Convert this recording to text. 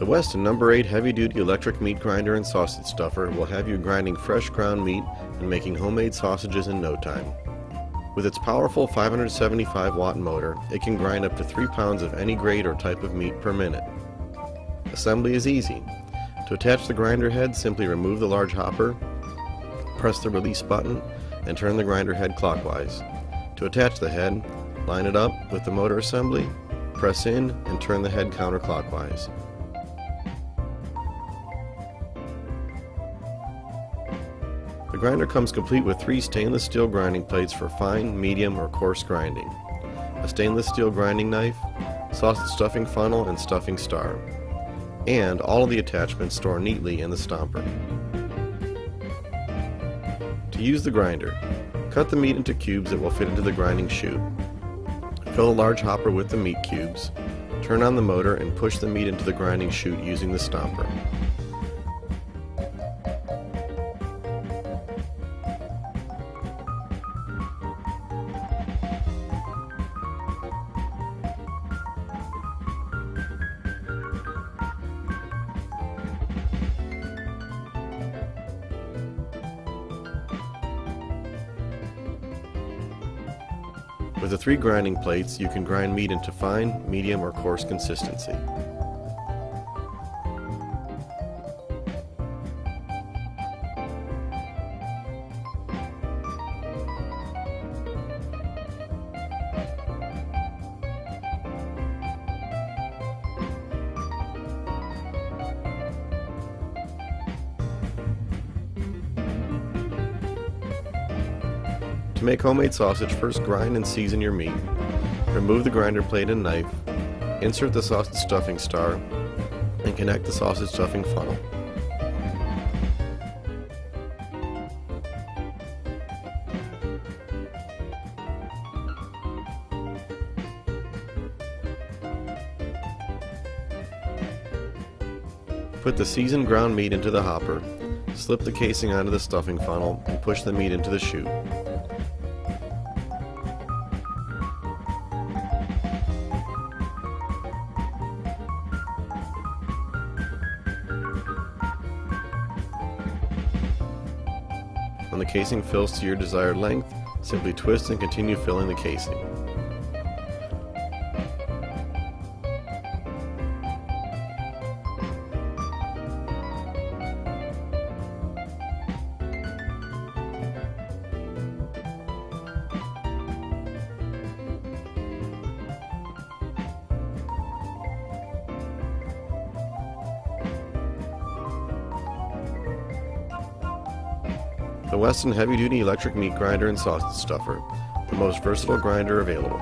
The Weston No. 8 heavy-duty electric meat grinder and sausage stuffer will have you grinding fresh ground meat and making homemade sausages in no time. With its powerful 575-watt motor, it can grind up to 3 pounds of any grade or type of meat per minute. Assembly is easy. To attach the grinder head, simply remove the large hopper, press the release button, and turn the grinder head clockwise. To attach the head, line it up with the motor assembly, press in, and turn the head counterclockwise. The grinder comes complete with 3 stainless steel grinding plates for fine, medium, or coarse grinding, a stainless steel grinding knife, sausage stuffing funnel and stuffing star, and all of the attachments store neatly in the stomper. To use the grinder, cut the meat into cubes that will fit into the grinding chute. Fill a large hopper with the meat cubes, turn on the motor and push the meat into the grinding chute using the stomper. With the 3 grinding plates, you can grind meat into fine, medium, or coarse consistency. To make homemade sausage, first grind and season your meat. Remove the grinder plate and knife, insert the sausage stuffing star, and connect the sausage stuffing funnel. Put the seasoned ground meat into the hopper, slip the casing onto the stuffing funnel, and push the meat into the chute. When the casing fills to your desired length, simply twist and continue filling the casing. The Weston heavy-duty electric meat grinder and sausage stuffer, the most versatile grinder available.